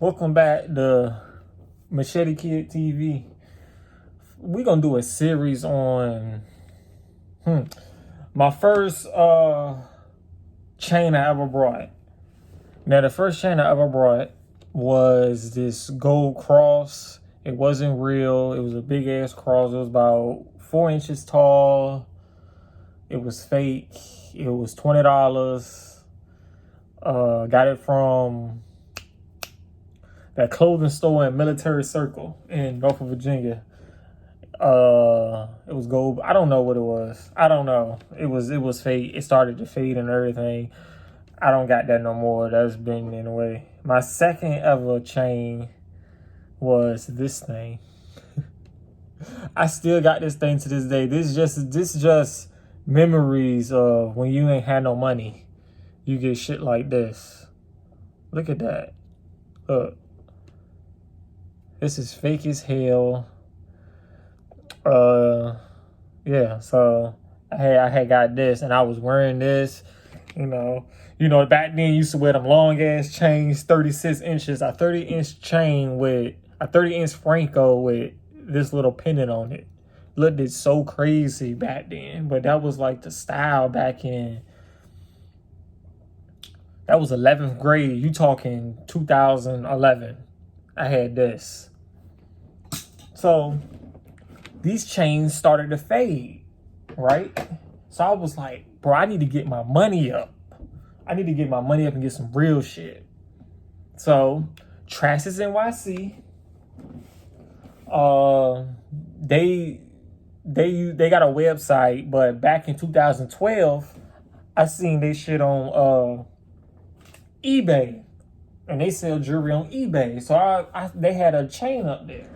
Welcome back to Machete Kid TV. We're gonna do a series on my first chain I ever brought. Now, the first chain I ever brought was this gold cross. It wasn't real. It was a big ass cross. It was about 4 inches tall. It was fake. It was $20. Got it from that clothing store in Military Circle in Norfolk, Virginia. It was gold. I don't know what it was. I don't know. It was fake. It started to fade and everything. I don't got that no more. That's been in a way. My second ever chain was this thing. I still got this thing to this day. This just memories of when you ain't had no money. You get shit like this. Look at that. Look. This is fake as hell. Yeah, so I had got this and I was wearing this, you know, back then you used to wear them long ass chains, 36 inches, a 30-inch chain with a 30-inch Franco with this little pendant on it. Looked it so crazy back then, but that was like the style back in, that was 11th grade. You talking 2011. I had this. So these chains started to fade, right? So I was like, bro, I need to get my money up. I need to get my money up and get some real shit. So Trashes NYC, they got a website, but back in 2012, I seen they shit on eBay, and they sell jewelry on eBay. So they had a chain up there.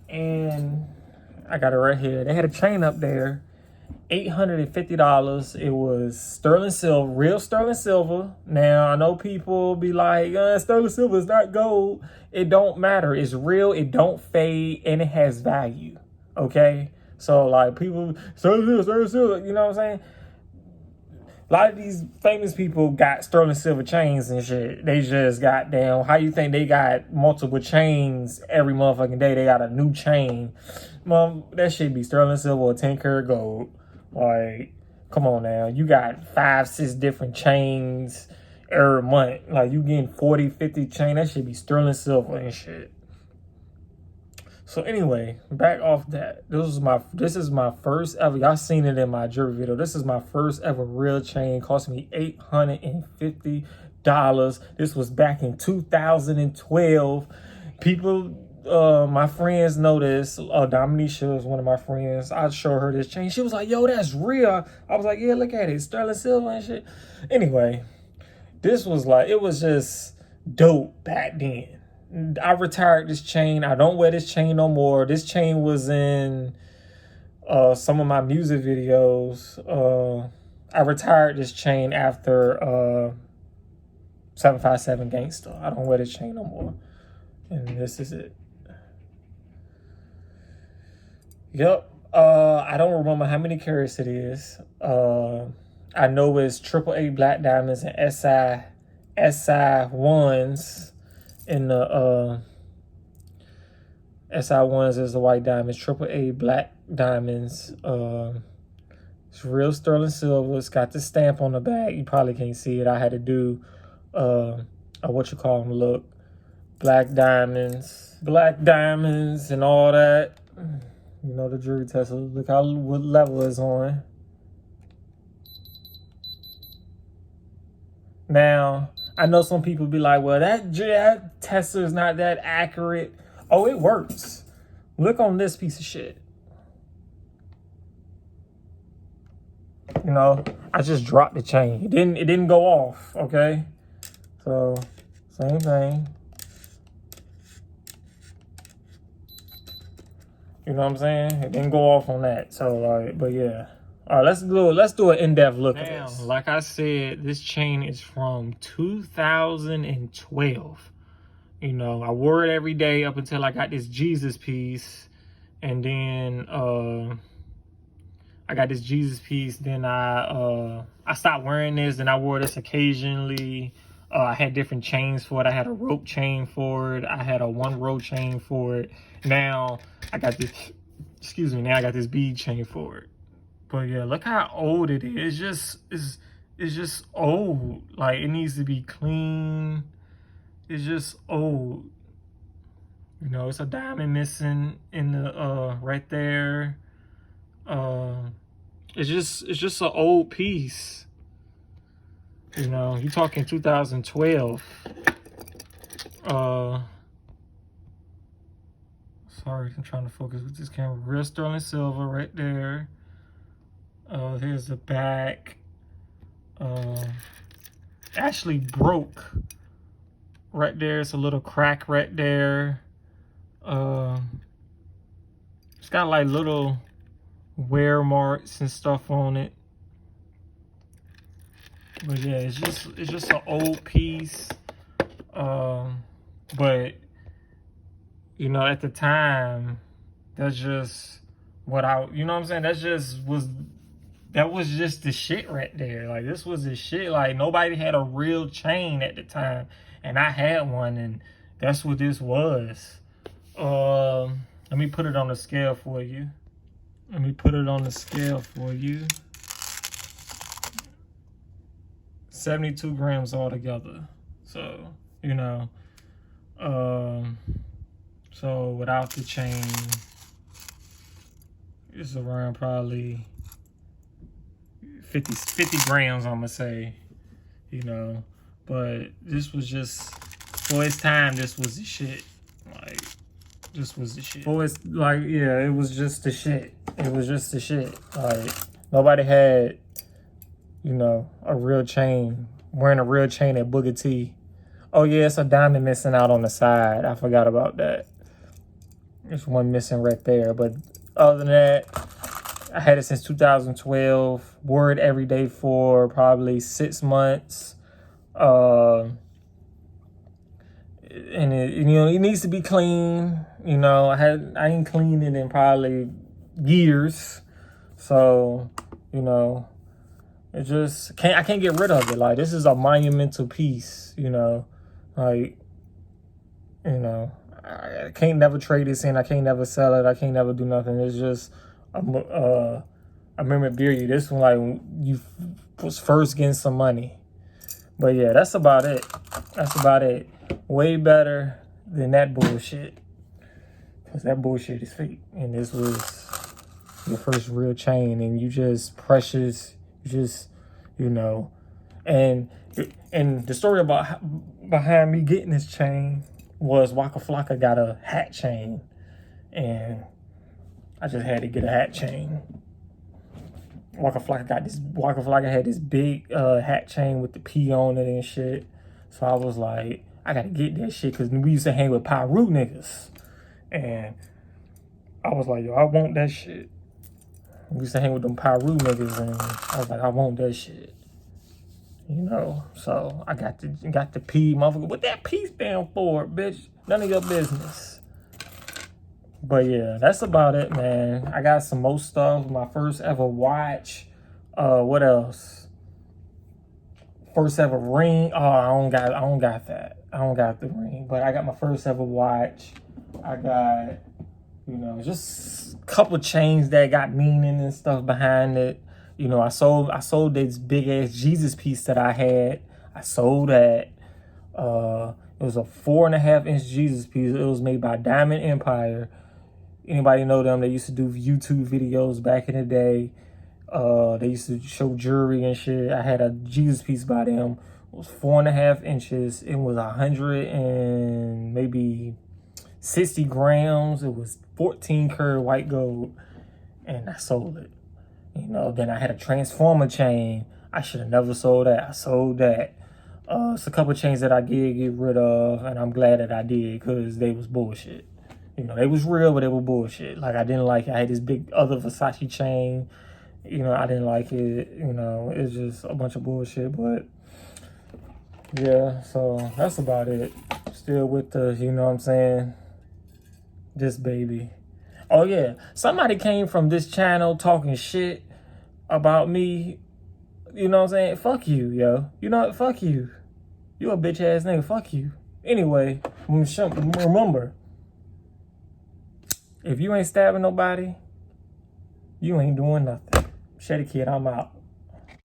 And I got it right here. They had a chain up there, $850. It was sterling silver, real sterling silver. Now, I know people be like, sterling silver is not gold. It don't matter. It's real. It don't fade, and it has value. Okay? So, like, people, sterling silver, you know what I'm saying? A lot of these famous people got sterling silver chains and shit. They just got down. How you think they got multiple chains every motherfucking day? They got a new chain. Mom, that shit be sterling silver or 10 karat gold. Like, come on now. You got 5, 6 different chains every month. Like, you getting 40, 50 chain. That should be sterling silver and shit. So anyway, back off that. This is my first ever. Y'all seen it in my jewelry video. This is my first ever real chain. Cost me $850. This was back in 2012. People, my friends know this. Dominisha is one of my friends. I showed her this chain. She was like, yo, that's real. I was like, yeah, look at it. Sterling silver and shit. Anyway, this was like, it was just dope back then. I retired this chain. I don't wear this chain no more. This chain was in some of my music videos. I retired this chain after 757 Gangsta. I don't wear this chain no more. And this is it. Yep. I don't remember how many carats it is. I know it's AAA black diamonds and SI1s. In the SI1s is the white diamonds, AAA black diamonds. It's real sterling silver. It's got the stamp on the back. You probably can't see it. I had to do what you call them look. Black diamonds and all that. You know, the jewelry tester. Look how what level it's on. Now, I know some people be like, well, that tester is not that accurate. Oh, it works. Look on this piece of shit. You know, I just dropped the chain. It didn't go off, okay? So, same thing. You know what I'm saying? It didn't go off on that. So, like, but yeah. All right, let's do an in-depth look at this. Like I said, this chain is from 2012. You know, I wore it every day up until I got this Jesus piece. And then I got this Jesus piece. Then I stopped wearing this. Then I wore this occasionally. I had different chains for it. I had a rope chain for it. I had a 1 row chain for it. Now I got this, excuse me, now I got this bead chain for it. But yeah, look how old it is. It's just old. Like, it needs to be clean. It's just old. You know, it's a diamond missing in the right there. It's just an old piece. You know, you're talking 2012. Sorry, I'm trying to focus with this camera. Real sterling silver right there. Here's the back. Actually broke right there. It's a little crack right there. It's got like little wear marks and stuff on it. But yeah, it's just an old piece. But you know, at the time, that's just what you know what I'm saying? That was just the shit right there. Like, this was the shit. Like, nobody had a real chain at the time, and I had one, and that's what this was. Let me put it on the scale for you. 72 grams altogether. So, you know, so without the chain, it's around probably 50 grams, I'm gonna say, you know. But this was just, for its time, this was the shit. Like, this was the shit. For its, like, yeah, it was just the shit. It was just the shit. Like, nobody had, you know, a real chain, wearing a real chain at Booker T. Oh yeah, it's a diamond missing out on the side. I forgot about that. There's one missing right there. But other than that, I had it since 2012. Wore it every day for probably 6 months. And it, you know, it needs to be clean. You know, I ain't cleaned it in probably years. So, you know, it just I can't get rid of it. Like, this is a monumental piece, you know. Like, you know, I can't never trade this in. I can't never sell it. I can't never do nothing. It's just a memorabilia. This one, like, when you was first getting some money. But yeah, that's about it. That's about it. Way better than that bullshit. Because that bullshit is fake. And this was your first real chain. And you just precious. You just, you know. And the story behind me getting this chain was Waka Flocka got a hat chain. And I just had to get a hat chain. Waka Flocka had this big hat chain with the P on it and shit. So I was like, I gotta get that shit, because we used to hang with Pyru niggas. And I was like, yo, I want that shit. We used to hang with them Pyru niggas, and I was like, I want that shit. You know, so I got the P, motherfucker. What that P stand for, bitch? None of your business. But yeah, that's about it, man. I got some more stuff. My first ever watch. What else? First ever ring. Oh, I don't got that. I don't got the ring. But I got my first ever watch. I got, you know, just a couple chains that got meaning and stuff behind it. You know, I sold this big ass Jesus piece that I had. I sold that. It was a 4.5-inch Jesus piece. It was made by Diamond Empire. Anybody know them? They used to do YouTube videos back in the day. They used to show jewelry and shit. I had a Jesus piece by them. It was 4.5 inches. It was 100 and maybe 60 grams. It was 14 karat white gold. And I sold it. You know, then I had a transformer chain. I should have never sold that. I sold that. It's a couple chains that I did get rid of, and I'm glad that I did, because they was bullshit. You know, they was real, but they were bullshit. Like, I didn't like it. I had this big other Versace chain. You know, I didn't like it. You know, it's just a bunch of bullshit. But, yeah, so that's about it. Still with the, you know what I'm saying, this baby. Oh, yeah. Somebody came from this channel talking shit about me. You know what I'm saying? Fuck you, yo. You know what? Fuck you. You a bitch ass nigga. Fuck you. Anyway, remember, if you ain't stabbing nobody, you ain't doing nothing. Machete Kid, I'm out.